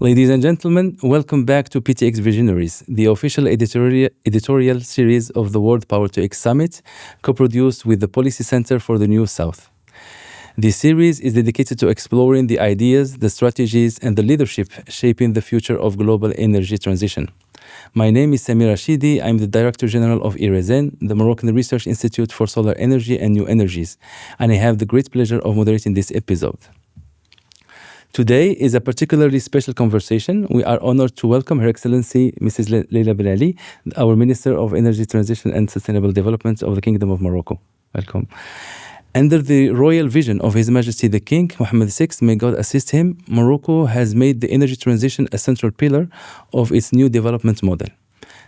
Ladies and gentlemen, welcome back to PTX Visionaries, the official editorial series of the World Power to X Summit, co-produced with the Policy Center for the New South. This series is dedicated to exploring the ideas, the strategies, and the leadership shaping the future of global energy transition. My name is Samir Rashidi. I'm the Director General of IREZEN, the Moroccan Research Institute for Solar Energy and New Energies, and I have the great pleasure of moderating this episode. Today is a particularly special conversation. We are honored to welcome Her Excellency Mrs. Leila Benali, our Minister of Energy Transition and Sustainable Development of the Kingdom of Morocco. Welcome. Under the royal vision of His Majesty the King, Mohammed VI, may God assist him, Morocco has made the energy transition a central pillar of its new development model.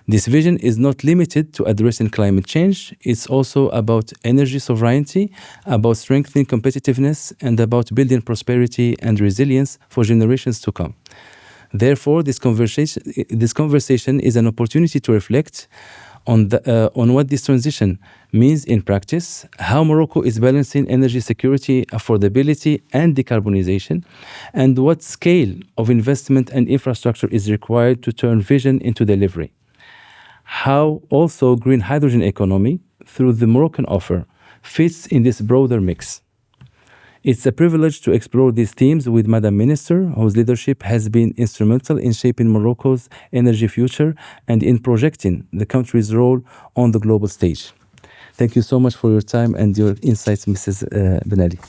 This vision is not limited to addressing climate change. It's also about energy sovereignty, about strengthening competitiveness, and about building prosperity and resilience for generations to come. Therefore, this conversation is an opportunity to reflect on what this transition means in practice, how Morocco is balancing energy security, affordability, and decarbonization, and what scale of investment and infrastructure is required to turn vision into delivery. How also green hydrogen economy, through the Moroccan offer, fits in this broader mix. It's a privilege to explore these themes with Madam Minister, whose leadership has been instrumental in shaping Morocco's energy future and in projecting the country's role on the global stage. Thank you so much for your time and your insights, Mrs. Benali.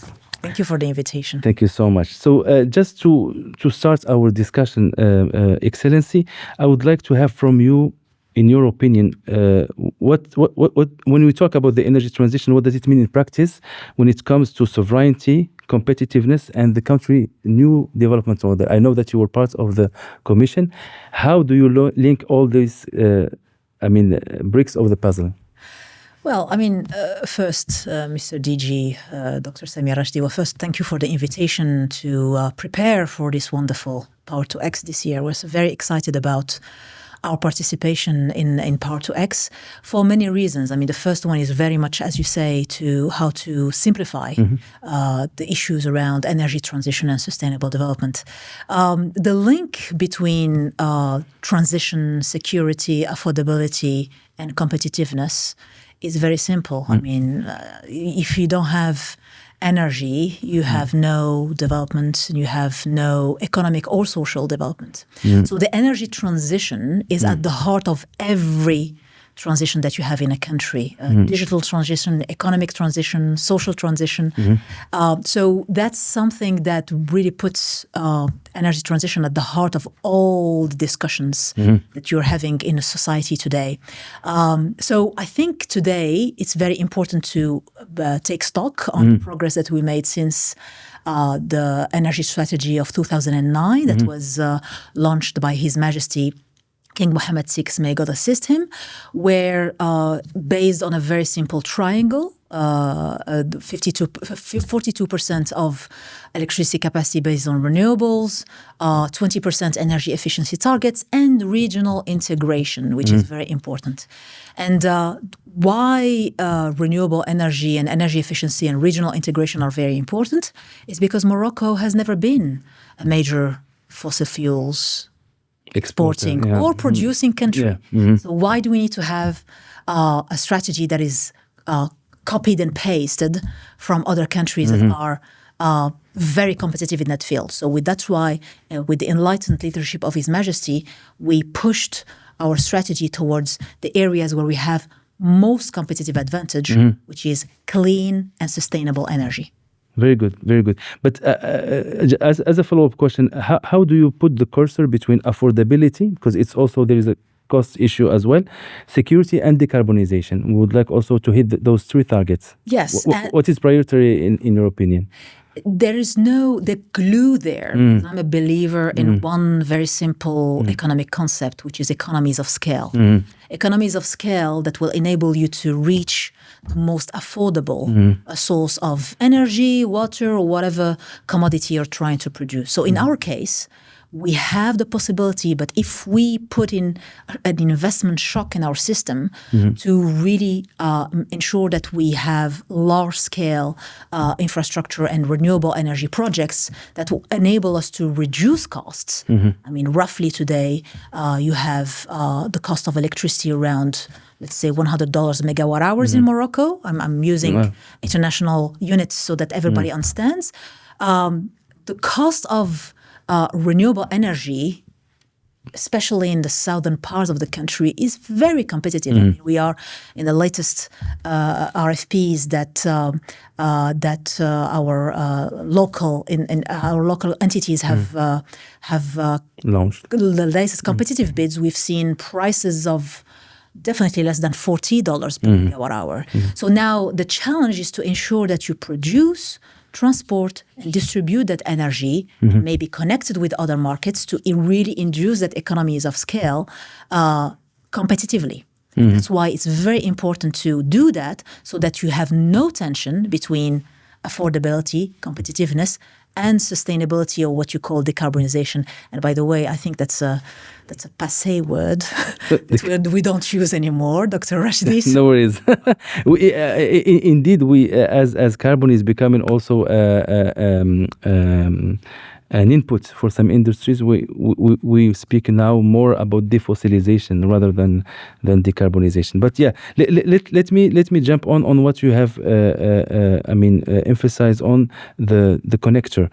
Thank you for the invitation. Thank you so much. So just to start our discussion, Excellency, I would like to have from you, in your opinion, what when we talk about the energy transition, what does it mean in practice when it comes to sovereignty, competitiveness, and the country new development model? I know that you were part of the commission. How do you link all these, bricks of the puzzle? Well, first, Mr. DG, Dr. Samir Rashidi, first, thank you for the invitation to prepare for this wonderful Power to X this year. We're so very excited about our participation in Power to X for many reasons. The first one is very much, as you say, to how to simplify the issues around energy transition and sustainable development. The link between transition, security, affordability, and competitiveness is very simple. If you don't have energy, you have no development, and you have no economic or social development. So the energy transition is at the heart of every transition that you have in a country. Digital transition, economic transition, social transition. So that's something that really puts energy transition at the heart of all the discussions that you're having in a society today. So I think today it's very important to take stock on the progress that we made since the energy strategy of 2009 that was launched by His Majesty King Mohammed VI, may God assist him, where based on a very simple triangle, 42% of electricity capacity based on renewables, 20% energy efficiency targets, and regional integration, which is very important. And why renewable energy and energy efficiency and regional integration are very important is because Morocco has never been a major fossil fuels exporting or producing country. So why do we need to have a strategy that is copied and pasted from other countries that are very competitive in that field? So that's why with the enlightened leadership of His Majesty, we pushed our strategy towards the areas where we have most competitive advantage, which is clean and sustainable energy. Very good, very good. But as a follow-up question, how do you put the cursor between affordability, because it's also, there is a cost issue as well, security and decarbonization? We would like also to hit those three targets. Yes. What is priority in your opinion? There is the glue there. I'm a believer in one very simple economic concept, which is economies of scale. Economies of scale that will enable you to reach the most affordable source of energy, water, or whatever commodity you're trying to produce. So in our case, we have the possibility, but if we put in an investment shock in our system to really ensure that we have large-scale infrastructure and renewable energy projects that will enable us to reduce costs. I mean, roughly today, you have the cost of electricity around, let's say, $100 megawatt hours in Morocco. I'm using international units so that everybody understands. The cost of renewable energy, especially in the southern parts of the country, is very competitive. I mean, we are in the latest RFPs that our local entities have launched. The latest competitive bids. We've seen prices of definitely less than $40 per megawatt hour. So now the challenge is to ensure that you produce, transport, and distribute that energy, maybe connected with other markets to really induce that economies of scale competitively. That's why it's very important to do that so that you have no tension between affordability, competitiveness, and sustainability, or what you call decarbonization. And by the way, I think that's a passé word that we don't use anymore, Dr. Rashdi. No worries. Indeed, as carbon is becoming also an input for some industries, we speak now more about defossilization rather than decarbonization. But yeah, let me jump on what you have emphasized on the connector.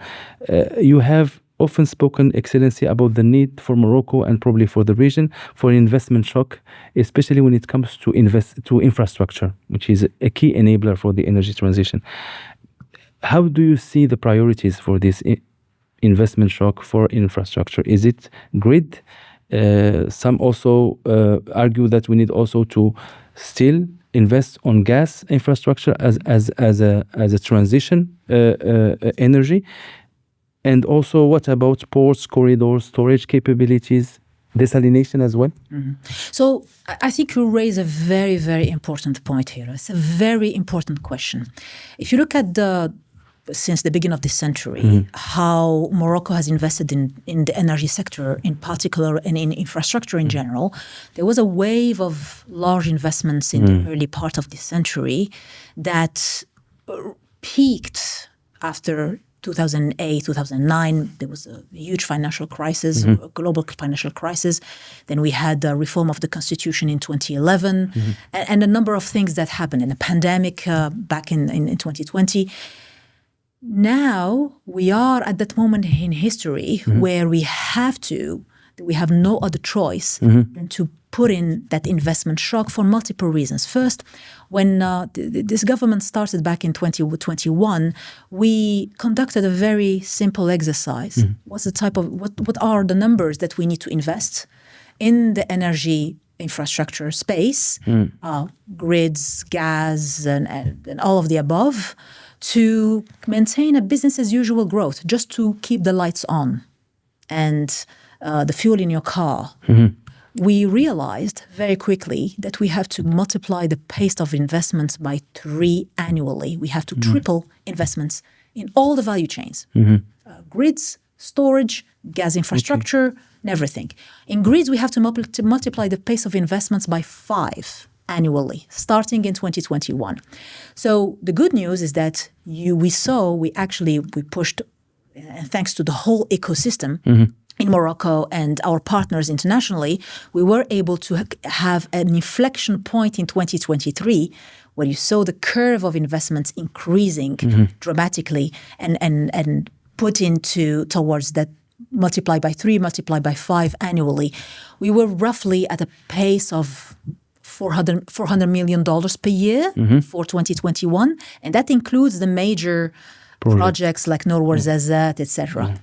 You have often spoken, Excellency, about the need for Morocco and probably for the region for an investment shock, especially when it comes to infrastructure, which is a key enabler for the energy transition. How do you see the priorities for this investment shock for infrastructure? Is it grid? Some also argue that we need also to still invest on gas infrastructure as a transition energy. And also, what about ports, corridors, storage capabilities, desalination as well? So I think you raise a very, very important point here. It's a very important question. If you look at since the beginning of this century, how Morocco has invested in the energy sector in particular and in infrastructure in general, there was a wave of large investments in the early part of this century that peaked after 2008, 2009, there was a huge financial crisis, a global financial crisis. Then we had the reform of the constitution in 2011, and a number of things that happened in the pandemic back in 2020. Now we are at that moment in history where we have no other choice than to put in that investment shock for multiple reasons. First, when this government started back in 2021, we conducted a very simple exercise. What are the numbers that we need to invest in the energy infrastructure space, grids, gas, and all of the above, to maintain a business as usual growth, just to keep the lights on and the fuel in your car. We realized very quickly that we have to multiply the pace of investments by 3 annually. We have to triple investments in all the value chains, grids, storage, gas infrastructure, and everything. In grids, we have to multiply the pace of investments by 5 annually, starting in 2021. So the good news is that we pushed, thanks to the whole ecosystem in Morocco and our partners internationally, we were able to have an inflection point in 2023 where you saw the curve of investments increasing dramatically and put towards that multiply by 3, multiply by 5 annually. We were roughly at a pace of $400 million per year for 2021, and that includes the major projects like Norwar Zazat, etc.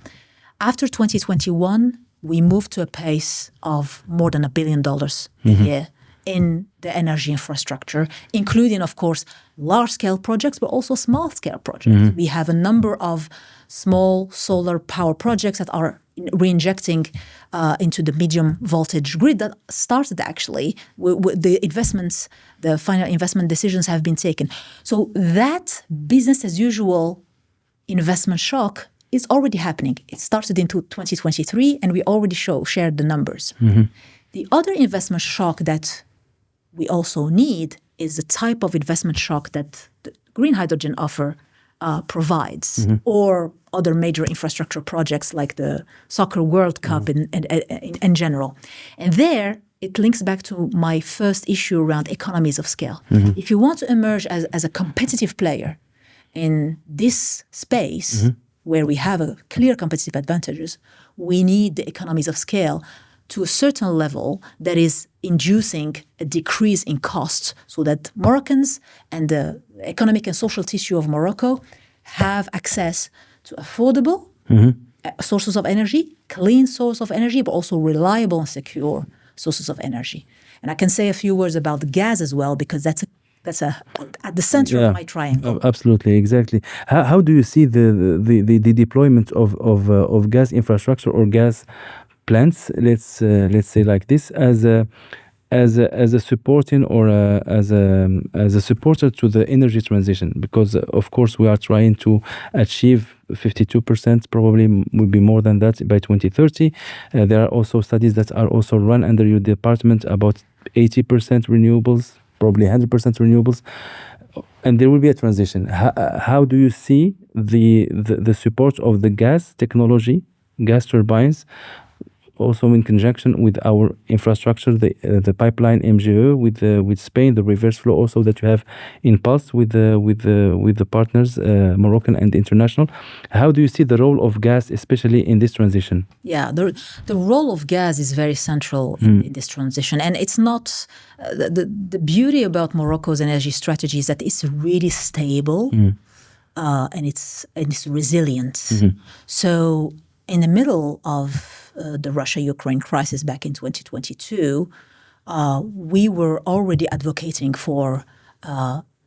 After 2021, we moved to a pace of more than $1 billion a year in the energy infrastructure, including, of course, large-scale projects, but also small-scale projects. We have a number of small solar power projects that are reinjecting into the medium voltage grid that started actually with the investments, the final investment decisions have been taken. So that business as usual investment shock is already happening. It started in 2023, and we already shared the numbers. The other investment shock that we also need is the type of investment shock that the green hydrogen offer provides, or other major infrastructure projects like the Soccer World Cup in general. And there, it links back to my first issue around economies of scale. If you want to emerge as a competitive player in this space, where we have a clear competitive advantages, we need the economies of scale to a certain level that is inducing a decrease in costs so that Moroccans and the economic and social tissue of Morocco have access to affordable sources of energy, clean source of energy, but also reliable and secure sources of energy. And I can say a few words about the gas as well, because that's at the center of my triangle. Absolutely, exactly. How do you see the deployment of gas infrastructure or gas plants? Let's say like this, as a supporting or as a supporter to the energy transition, because of course we are trying to achieve 52%, probably will be more than that by 2030. There are also studies that are also run under your department about 80% renewables, probably 100% renewables, and there will be a transition. How do you see the support of the gas technology, gas turbines, also in conjunction with our infrastructure, the pipeline MGE with Spain, the reverse flow also that you have in Pulse with the partners, Moroccan and international? How do you see the role of gas, especially in this transition? Yeah, the role of gas is very central in this transition, and it's not the beauty about Morocco's energy strategy is that it's really stable and it's resilient. So in the middle of the Russia-Ukraine crisis back in 2022, we were already advocating for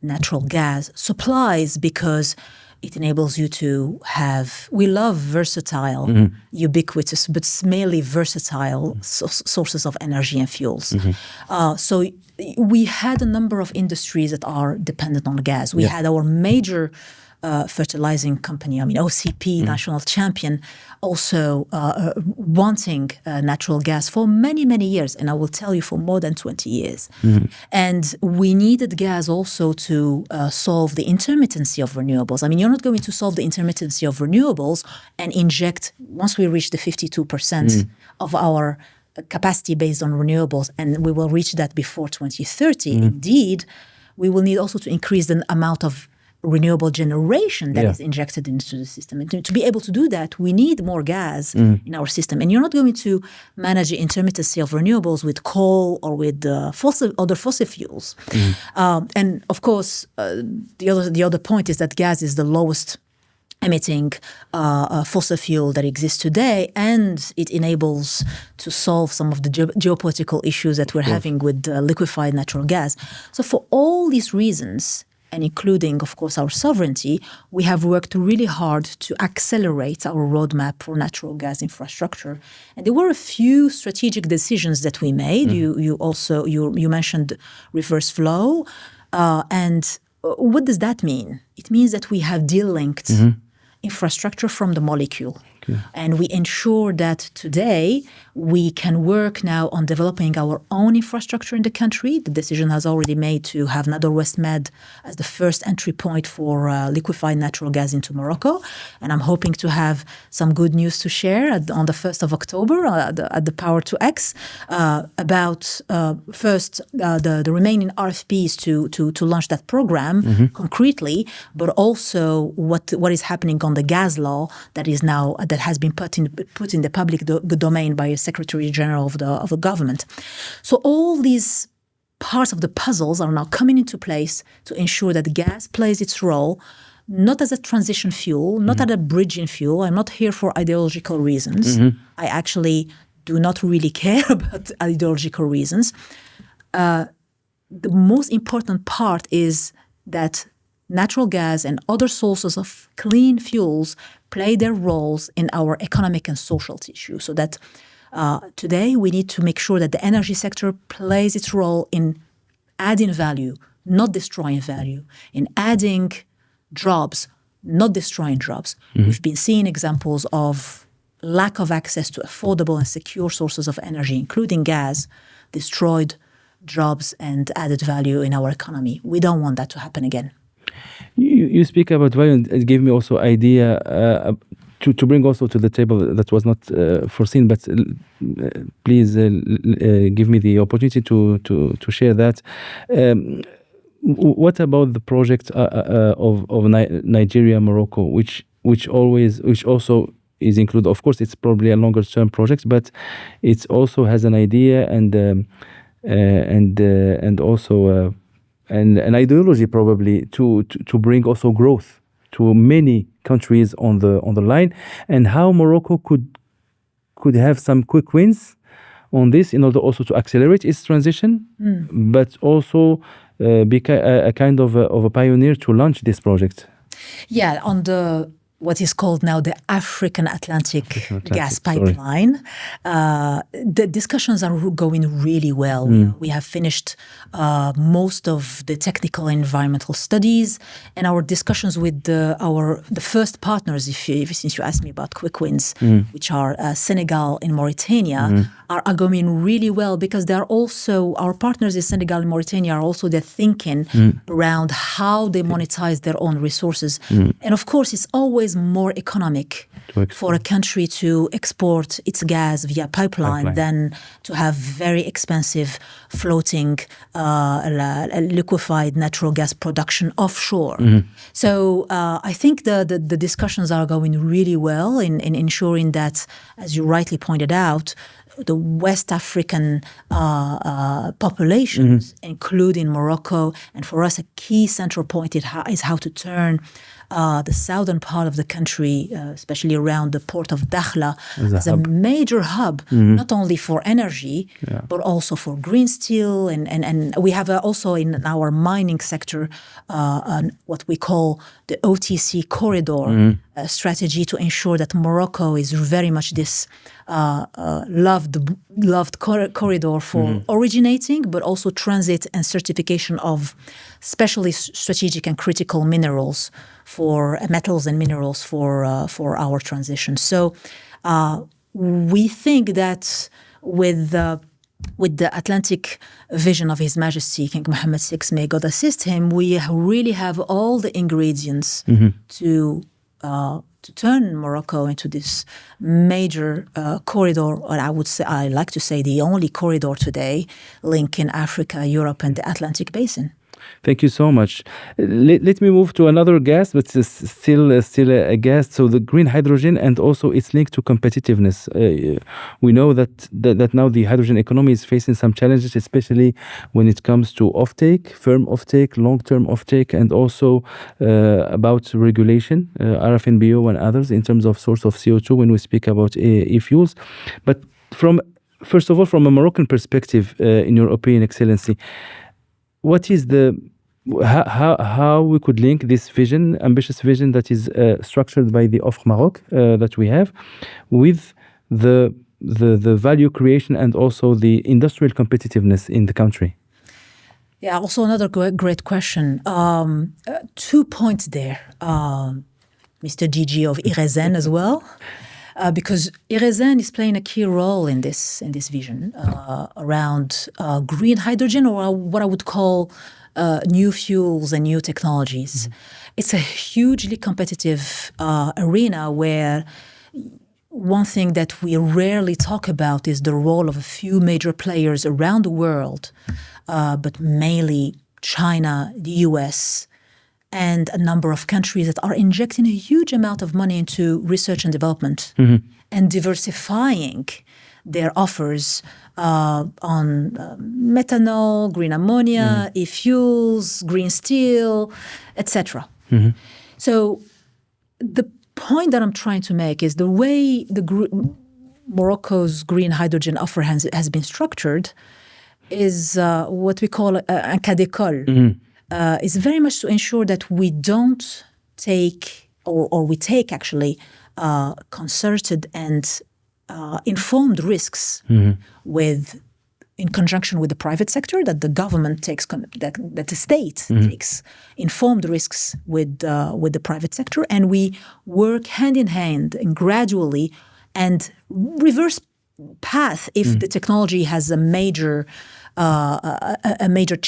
natural gas supplies because it enables you to have, we love versatile, ubiquitous, but mainly versatile sources of energy and fuels. So we had a number of industries that are dependent on gas. We had our major fertilizing company, OCP, national champion, also wanting natural gas for many, many years. And I will tell you, for more than 20 years. And we needed gas also to solve the intermittency of renewables. You're not going to solve the intermittency of renewables and inject, once we reach the 52% of our capacity based on renewables, and we will reach that before 2030. Indeed, we will need also to increase the amount of renewable generation that is injected into the system. And to be able to do that, we need more gas in our system. And you're not going to manage the intermittency of renewables with coal or with other fossil fuels. And of course, the other point is that gas is the lowest emitting fossil fuel that exists today, and it enables to solve some of the geopolitical issues that we're having with liquefied natural gas. So for all these reasons, and including, of course, our sovereignty, we have worked really hard to accelerate our roadmap for natural gas infrastructure. And there were a few strategic decisions that we made. You mentioned reverse flow. And what does that mean? It means that we have de-linked infrastructure from the molecule. And we ensure that today we can work now on developing our own infrastructure in the country. The decision has already made to have Nador West Med as the first entry point for liquefied natural gas into Morocco. And I'm hoping to have some good news to share on the 1st of October at the Power to X about first the remaining RFPs to launch that program concretely, but also what is happening on the gas law that is now that has been put in the public domain by a Secretary General of the government. So all these parts of the puzzles are now coming into place to ensure that gas plays its role, not as a transition fuel, not as a bridging fuel. I'm not here for ideological reasons. I actually do not really care about ideological reasons. The most important part is that natural gas and other sources of clean fuels play their roles in our economic and social tissue. So that today we need to make sure that the energy sector plays its role in adding value, not destroying value, in adding jobs, not destroying jobs. We've been seeing examples of lack of access to affordable and secure sources of energy, including gas, destroyed jobs and added value in our economy. We don't want that to happen again. You speak about value, and it gave me also idea to bring also to the table that was not foreseen, but please give me the opportunity to share that. What about the project of Nigeria, Morocco, which also is included? Of course, it's probably a longer term project, but it also has an idea and also an ideology probably to bring also growth to many countries on the line, and how Morocco could have some quick wins on this in order also to accelerate its transition, but also be a kind of a pioneer to launch this project. Yeah, on what is called now the African Atlantic gas pipeline. The discussions are going really well. We have finished most of the technical and environmental studies, and our discussions with the first partners, since you asked me about quick wins, which are Senegal and Mauritania, are going really well, because they are also, our partners in Senegal and Mauritania are also they're thinking around how they monetize their own resources. And of course, it's always more economic for a country to export its gas via pipeline than to have very expensive floating liquefied natural gas production offshore. So I think the discussions are going really well in ensuring that, as you rightly pointed out, the West African populations, including Morocco, and for us a key central point is how to turn the southern part of the country, especially around the port of Dakhla, as a major hub, not only for energy, but also for green steel. And we have also in our mining sector what we call the OTC corridor strategy to ensure that Morocco is very much this loved corridor for originating, but also transit and certification of especially strategic and critical minerals, for metals and minerals for our transition. So we think that with the Atlantic vision of His Majesty King Mohammed VI, may God assist him, we really have all the ingredients to turn Morocco into this major corridor, or I like to say the only corridor today linking Africa, Europe, and the Atlantic Basin. Thank you so much. Let me move to another gas, but it's still a gas. So the green hydrogen, and also its link to competitiveness. We know that now the hydrogen economy is facing some challenges, especially when it comes to offtake, firm offtake, long-term offtake, and also about regulation, RFNBO and others in terms of source of CO2 when we speak about e-fuels. But first of all, from a Moroccan perspective, in your opinion, Excellency, what is how we could link this vision, ambitious vision that is structured by the Offre Maroc that we have, with the value creation and also the industrial competitiveness in the country? Yeah, also another great question. 2 points there, Mr. DG of Irezen as well. Because Irezen is playing a key role in this vision around green hydrogen, or what I would call new fuels and new technologies. It's a hugely competitive arena where one thing that we rarely talk about is the role of a few major players around the world, but mainly China, the US, and a number of countries that are injecting a huge amount of money into research and development and diversifying their offers on methanol, green ammonia, e-fuels, green steel, etc. So the point that I'm trying to make is the way Morocco's green hydrogen offer has been structured is what we call un cas d'école. Is very much to ensure that we don't take, or we take actually concerted and informed risks with in conjunction with the private sector, that the government takes, that the state takes informed risks with the private sector, and we work hand in hand and gradually and reverse path if the technology has a major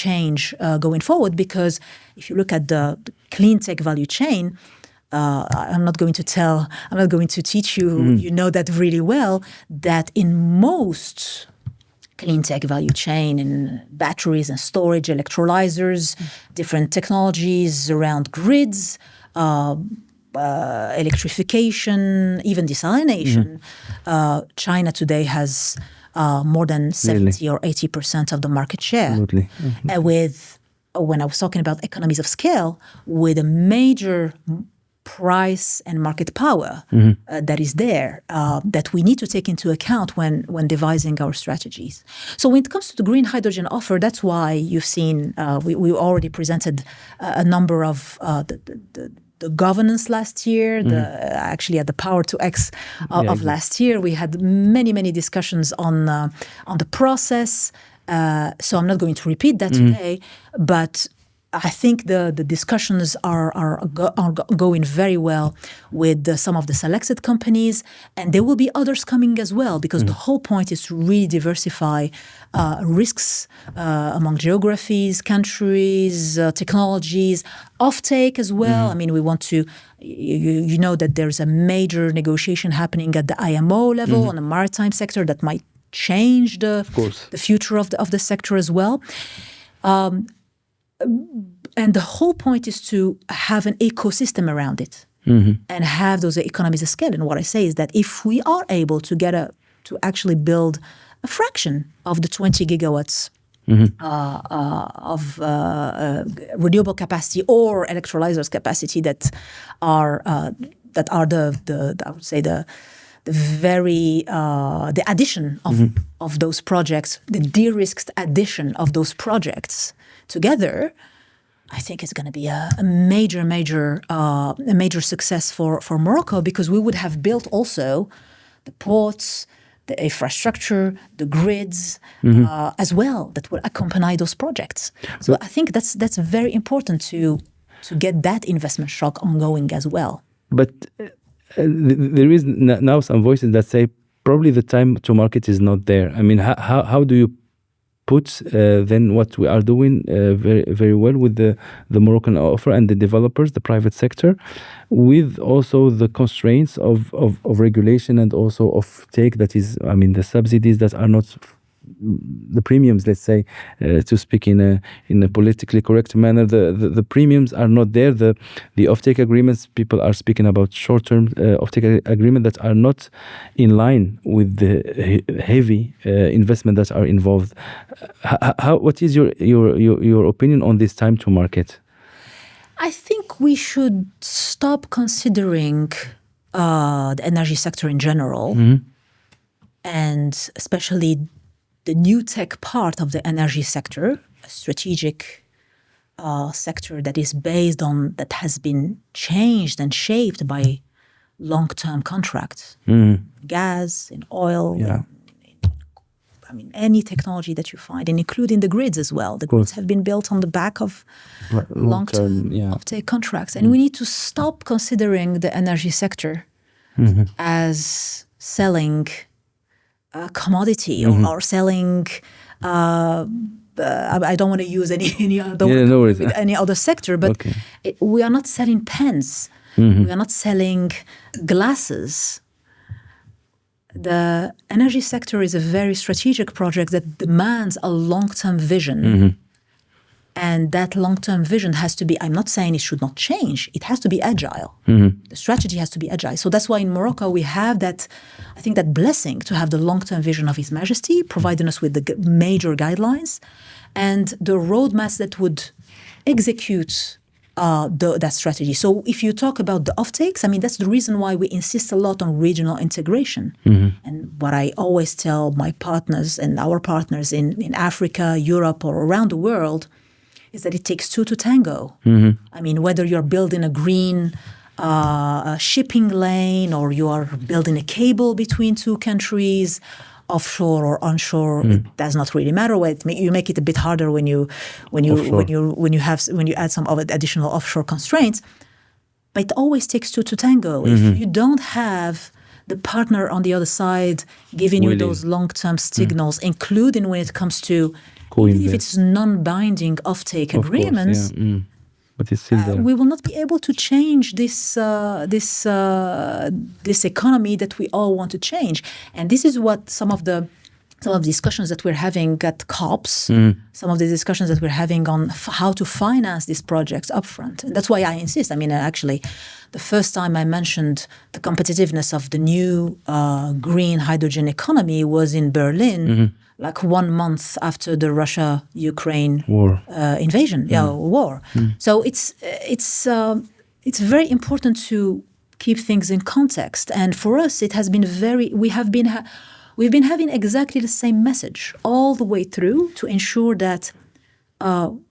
change going forward. Because if you look at the clean tech value chain, I'm not going to teach you, you know that really well, that in most clean tech value chain, in batteries and storage, electrolyzers, different technologies around grids, electrification, even desalination, China today has more than 70 or 80% of the market share. Absolutely. When I was talking about economies of scale, with a major price and market power that is there, that we need to take into account when devising our strategies. So when it comes to the green hydrogen offer, that's why you've seen, we already presented a number of the governance last year, actually at the Power to X of last year, we had many discussions on the process. So I'm not going to repeat that today, but I think the discussions are going very well with some of the selected companies, and there will be others coming as well, because the whole point is to really diversify risks among geographies, countries, technologies, offtake as well. I mean, we want to, you know that there's a major negotiation happening at the IMO level on the maritime sector that might change the future of the sector as well. And the whole point is to have an ecosystem around it and have those economies of scale. And what I say is that if we are able to to actually build a fraction of the 20 gigawatts of renewable capacity or electrolyzers capacity that are the I would say the addition of those projects, the de-risked addition of those projects together, I think it's going to be a major success for Morocco, because we would have built also the ports, the infrastructure, the grids as well that will accompany those projects. So I think that's very important to get that investment shock ongoing as well. But there is now some voices that say probably the time to market is not there. I mean, how do you put then what we are doing very well with the Moroccan offer and the developers, the private sector, with also the constraints of regulation and also of take, that is, I mean, the subsidies that are not the premiums, let's say, to speak in a politically correct manner, the premiums are not there. The offtake agreements, people are speaking about short-term offtake agreement that are not in line with the heavy investment that are involved. What is your opinion on this time to market? I think we should stop considering the energy sector in general, and especially the new tech part of the energy sector, a strategic sector that is based on, that has been changed and shaped by long-term contracts, gas, in oil, I mean, any technology that you find, and including the grids as well. The grids have been built on the back of long-term offtake contracts. And we need to stop considering the energy sector as selling a commodity or selling, I don't want to use any other sector, but we are not selling pens. We are not selling glasses. The energy sector is a very strategic project that demands a long-term vision. And that long-term vision has to be, I'm not saying it should not change, it has to be agile. The strategy has to be agile. So that's why in Morocco we have that, I think, that blessing to have the long-term vision of His Majesty, providing us with the major guidelines and the roadmaps that would execute that strategy. So if you talk about the offtakes, I mean, that's the reason why we insist a lot on regional integration. And what I always tell my partners and our partners in Africa, Europe, or around the world is that it takes two to tango. I mean, whether you're building a green shipping lane, or you are building a cable between two countries, offshore or onshore, it does not really matter. You make it a bit harder when you add some of additional offshore constraints. But it always takes two to tango. If you don't have the partner on the other side giving you those long-term signals, including when it comes to even if it's non-binding offtake agreements, but it's still there. We will not be able to change this economy that we all want to change. And this is what some of the discussions that we're having at COPs, some of the discussions that we're having on how to finance these projects upfront. And that's why I insist. I mean, actually, the first time I mentioned the competitiveness of the new green hydrogen economy was in Berlin, like 1 month after the Russia-Ukraine war invasion, war. So it's very important to keep things in context. And for us, it has been we've been having exactly the same message all the way through to ensure that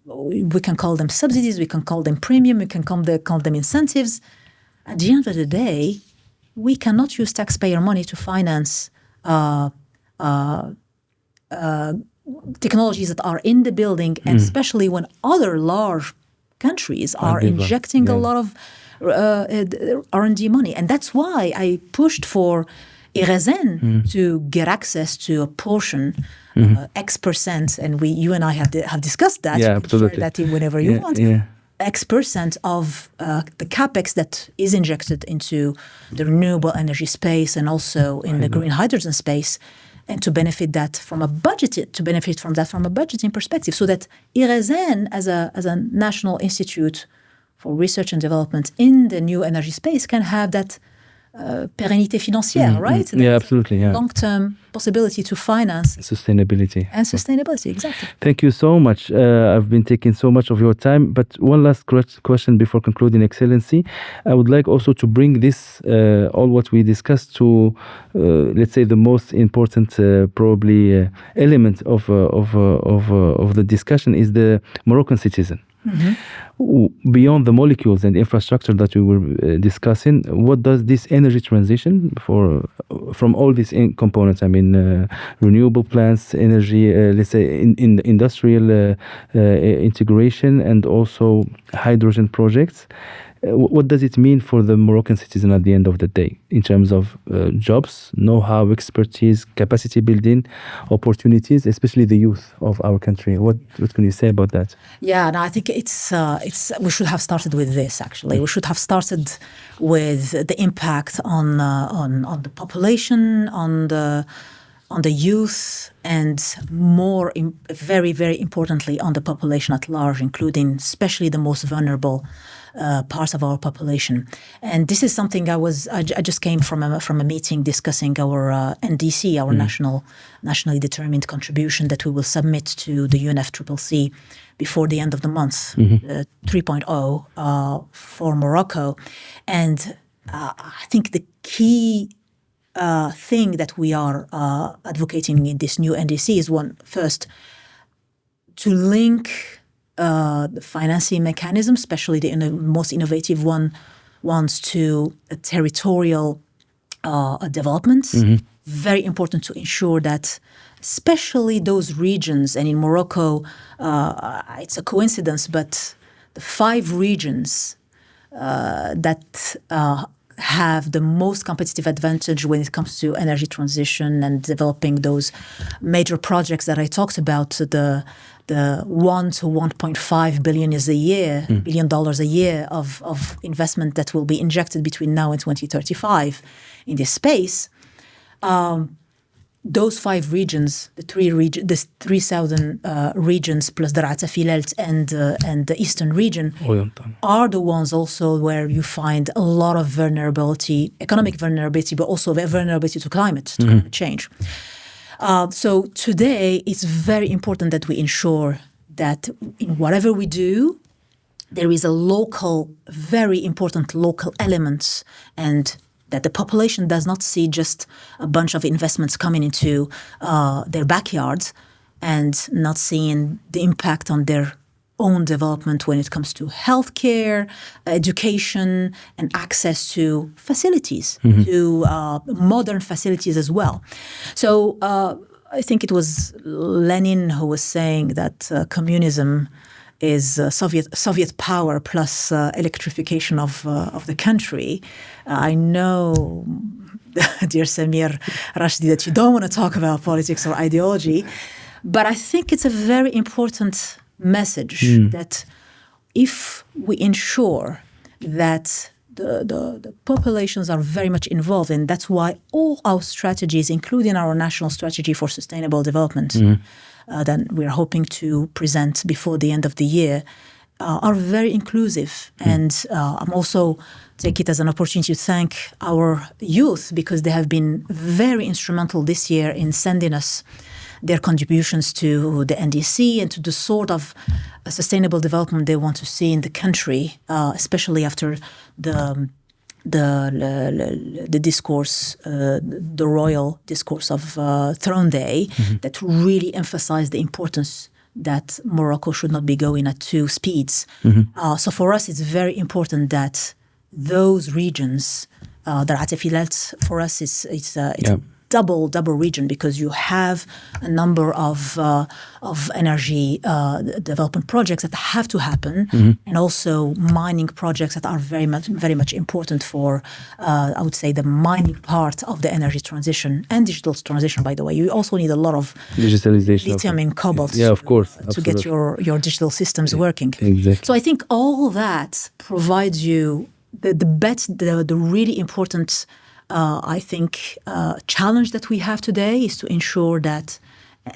we can call them subsidies, we can call them premium, we can call them incentives. At the end of the day, we cannot use taxpayer money to finance technologies that are in the building, and especially when other large countries are injecting a lot of R&D money. And that's why I pushed for IRESEN to get access to a portion, X%, and you and I have discussed that. Yeah, you absolutely. can share that in whenever you want. Yeah. X% of the capex that is injected into the renewable energy space and also in the green hydrogen space, and to benefit from that from a budgeting perspective, so that IRESEN as a national institute for research and development in the new energy space can have that pérennité financière, right? Yeah, absolutely. Yeah. Long-term possibility to finance sustainability. And sustainability, exactly. Thank you so much. I've been taking so much of your time, but one last question before concluding, Excellency. I would like also to bring this, all what we discussed, to let's say the most important probably element of the discussion is the Moroccan citizen. Beyond the molecules and infrastructure that we were discussing, what does this energy transition from all these components, I mean renewable plants, energy, let's say in the industrial integration, and also hydrogen projects, what does it mean for the Moroccan citizen at the end of the day in terms of jobs, know-how, expertise, capacity building, opportunities, especially the youth of our country? What can you say about that? Yeah, no, I think we should have started with this, actually. We should have started with the impact on the population, on the youth, and very, very importantly, on the population at large, including especially the most vulnerable parts of our population. And this is something I just came from a meeting discussing our NDC, our nationally determined contribution that we will submit to the UNFCCC before the end of the month, 3.0 for Morocco. And I think the key thing that we are advocating in this new NDC is first, to link the financing mechanism, especially the most innovative ones, to territorial developments. Very important to ensure that, especially those regions, and in Morocco, it's a coincidence, but the 5 regions that have the most competitive advantage when it comes to energy transition and developing those major projects that I talked about, the $1 to $1.5 billion a year of investment that will be injected between now and 2035 in this space. Those 5 regions, the 3 southern regions plus the Ratafilelt and the eastern region, are the ones also where you find a lot of vulnerability, economic vulnerability, but also vulnerability to climate change. So today, it's very important that we ensure that in whatever we do, there is a very important local element, and that the population does not see just a bunch of investments coming into their backyards and not seeing the impact on their own development when it comes to healthcare, education, and access to facilities, to modern facilities as well. So I think it was Lenin who was saying that communism is Soviet power plus electrification of the country. I know, dear Samir Rashdi, that you don't want to talk about politics or ideology, but I think it's a very important message that if we ensure that the populations are very much involved, and that's why all our strategies, including our national strategy for sustainable development, that we're hoping to present before the end of the year, are very inclusive. And I'm also take it as an opportunity to thank our youth, because they have been very instrumental this year in sending us their contributions to the NDC and to the sort of sustainable development they want to see in the country, especially after the discourse, the royal discourse of Throne Day, that really emphasized the importance that Morocco should not be going at two speeds. So for us, it's very important that those regions, the Ratafilat, for us, it's a double region, because you have a number of energy development projects that have to happen, and also mining projects that are very much important for, I would say, the mining part of the energy transition and digital transition. By the way, you also need a lot of digitalization, lithium and cobalt, of course, to get your digital systems working. Exactly. So I think all that provides you the really important, I think, challenge that we have today is to ensure that,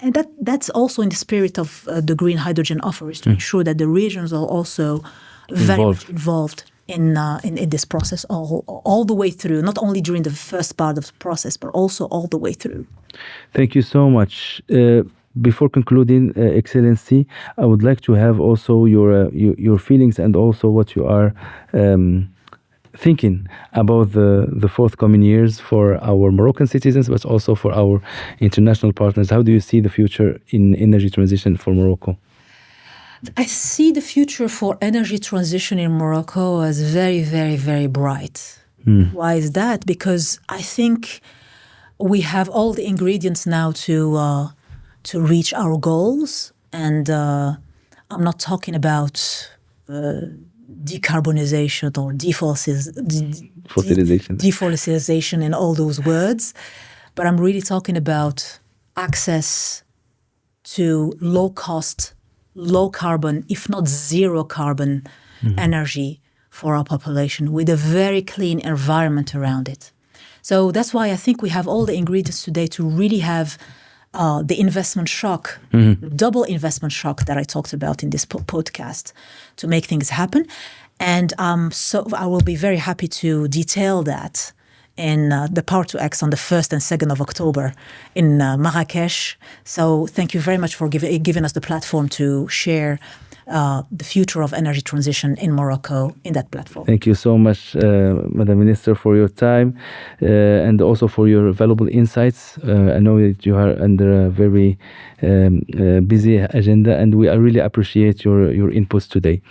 and that's also in the spirit of the green hydrogen offer, is to ensure that the regions are also very much involved in this process all the way through, not only during the first part of the process, but also all the way through. Thank you so much. Before concluding, Excellency, I would like to have also your feelings and also what you are thinking about the forthcoming years for our Moroccan citizens, but also for our international partners. How do you see the future in energy transition for Morocco? I see the future for energy transition in Morocco as very, very, very bright. Why is that? Because I think we have all the ingredients now to reach our goals. And I'm not talking about decarbonization or deforestation and all those words, but I'm really talking about access to low cost, low carbon, if not zero carbon energy for our population, with a very clean environment around it. So that's why I think we have all the ingredients today to really have the investment shock, double investment shock that I talked about in this podcast, to make things happen. And so I will be very happy to detail that in the Power to X on the 1st and 2nd of October in Marrakesh. So thank you very much for giving us the platform to share the future of energy transition in Morocco in that platform. Thank you so much, Madam Minister, for your time and also for your valuable insights. I know that you are under a very busy agenda, and I really appreciate your inputs today.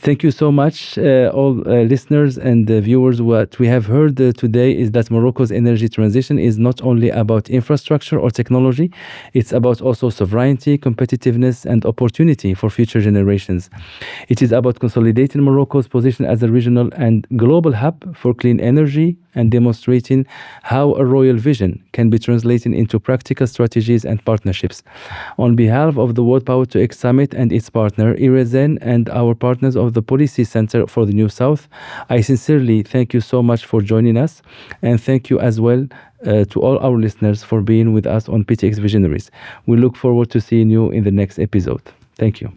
Thank you so much, all listeners and viewers. What we have heard today is that Morocco's energy transition is not only about infrastructure or technology, it's about also sovereignty, competitiveness, and opportunity for future generations. It is about consolidating Morocco's position as a regional and global hub for clean energy and demonstrating how a royal vision can be translated into practical strategies and partnerships. On behalf of the World Power to X Summit and its partner, IREZEN, and our partners of the Policy Center for the New South, I sincerely thank you so much for joining us, and thank you as well to all our listeners for being with us on PTX Visionaries. We look forward to seeing you in the next episode. Thank you.